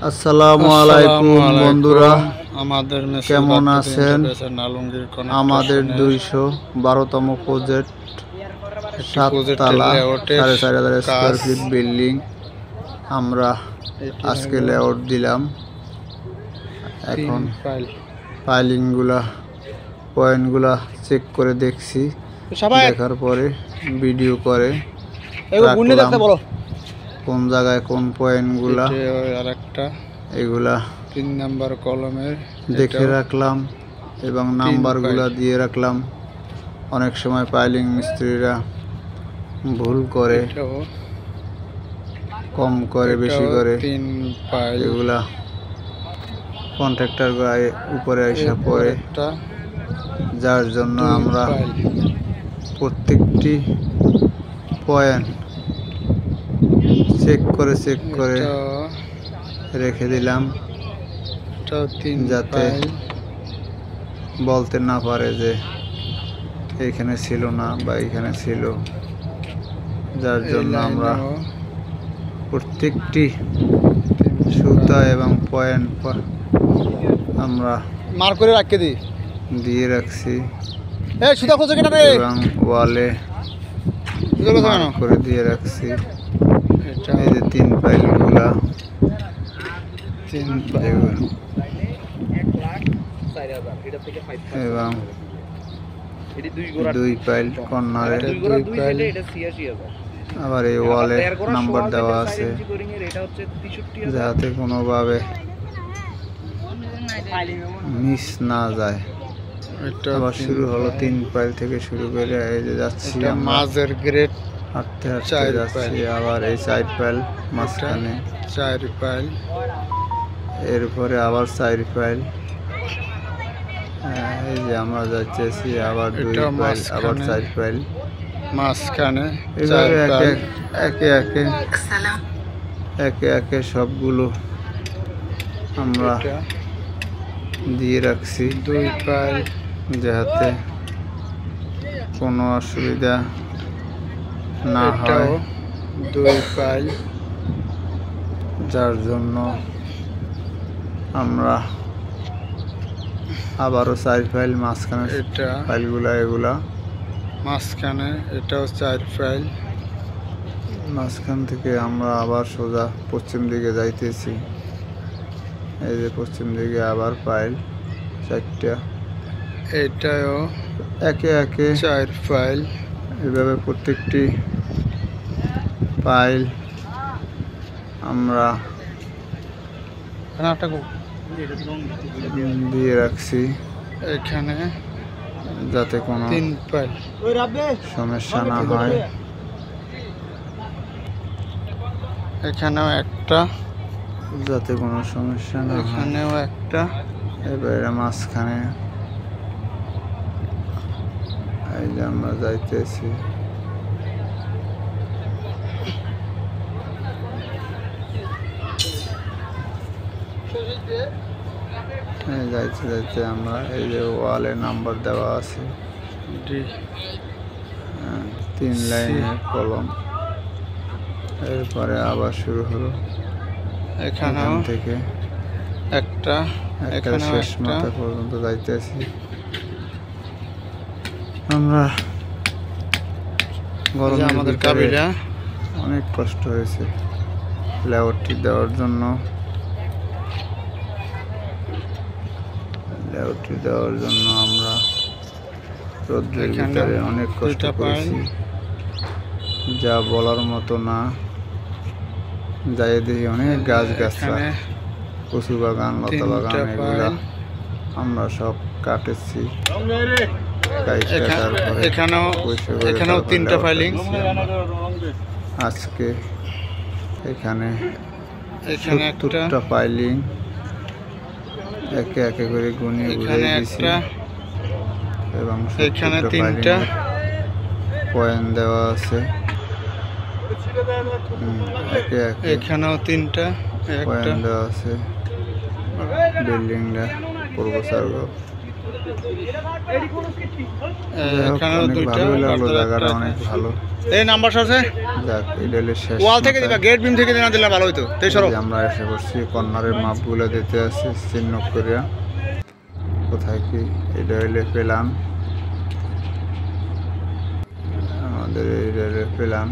আসসালামু আলাইকুম বন্ধুরা, আমাদের কেমন আছেন? আমাদের 212তম প্রজেক্ট 7 তলা 4,500 স্কয়ার ফিট বিল্ডিং আমরা আজকে লেআউট দিলাম। এখন পাইলিংগুলা পয়েন্টগুলা চেক করে দেখছি, দেখার পরে ভিডিও করে কোন জায়গায় কোন পয়েন্টগুলা আরেকটা এগুলা 3 নাম্বার কলমের দেখে রাখলাম এবং নাম্বারগুলা দিয়ে রাখলাম। অনেক সময় পাইলিং মিস্ত্রিরা ভুল করে, কম করে বেশি করে, এগুলা কন্ট্রাক্টর গায়ে উপরে এসে পড়ে, যার জন্য আমরা প্রত্যেকটি পয়েন্ট চেক করে রেখে দিলাম, যাতে বলতে না পারে যে এইখানে ছিল না বা এইখানে ছিল। যার জন্য আমরা প্রত্যেকটি সুতা এবং পয়েন্ট আমরা মার করে রাখতে দিই দিয়ে রাখছি এবং ওয়ালে করে দিয়ে রাখছি। এই যে 3 পাইলগুলা এবং 2 পাইল কর্নারে, আবার এই ওয়ালে নাম্বার দেওয়া আছে যাতে কোনোভাবে মিস না যায়। আবার শুরু হলো 3 পাইল থেকে শুরু করে এই যে যাচ্ছি মাঝের গ্রেড হাঁটতে যাচ্ছি। আবার এই 4 পাইল মাঝখানে 4 পাইল, এরপরে আবার 4 পাইল, এই যে আমরা যাচ্ছি আবার 2 পাইল, আবার 4 পাইল মাঝখানে। এভাবে একে একে সবগুলো আমরা দিয়ে রাখছি 2 পাইল, যাতে কোনো অসুবিধা না হয়। 2 পাইল, যার জন্য আমরা আবারও 4 পাইল মাঝখানে পাইলগুলা এগুলা মাঝখানে, এটাও 4 পাইল। মাঝখান থেকে আমরা আবার সোজা পশ্চিম দিকে যাইতেছি। এই যে পশ্চিম দিকে আবার পাইল 4টা, এটাও একে 4 পাইল। এভাবে প্রত্যেকটি পাইল আমরা দিয়ে রাখছি এখানে, যাতে কোনো 3 পাইল সমস্যা না হয়। এখানেও একটা, যাতে কোনো সমস্যা না হয়। এখানেও একটা, এবারে মাঝখানে এই যে আমরা যাইতেছি। যাইতে আমরা এই যে ওয়ালে নাম্বার দেওয়া আছে, 3 লাইনের কলম। এরপরে আবার শুরু হলো এখান থেকে একটা, শেষ মাথা পর্যন্ত যাইতেছি আমরা। গরমে আমাদের কাবিলা অনেক কষ্ট হয়েছে লেআউটটি দেওয়ার জন্য। আমরা রোদ্রের ভিতরে অনেক কষ্ট করেছি, যা বলার মতো না। যাই দেখি অনেক গাছগাছরা, কচু বাগান, লতা বাগান, এগুলা আমরা সব কাটেছি। এখানেও 3টা ফাইলিং। আজকে এখানে 70টা পাইলিং একে করে গুনিয়ে বুঝিয়ে দিয়েছি এবং এখানে 3টা পয়েন্ট দেওয়া আছে। এখানেও 3টা পয়েন্ট দেওয়া আছে। বিল্ডিংটা পূর্ব সার্গ এখানেও অনেক দুইটা ভালোই লাগলো, বার্তার জায়গাটা একটা। অনেক ভালো। এই নাম্বার আছে যাক, এটা হলো শেষ ওয়াল থেকে মাথায়। দিবা, গেট বিম থেকে না দিলে ভালো হইতো। তাই সরো। এই যে আমরা এসে করছি, কর্নারের মাপগুলো দিতে আছে চিহ্ন করিয়া, কোথায় কি। এটা হইলে পেলাম, আমাদের এই রেলে পেলাম।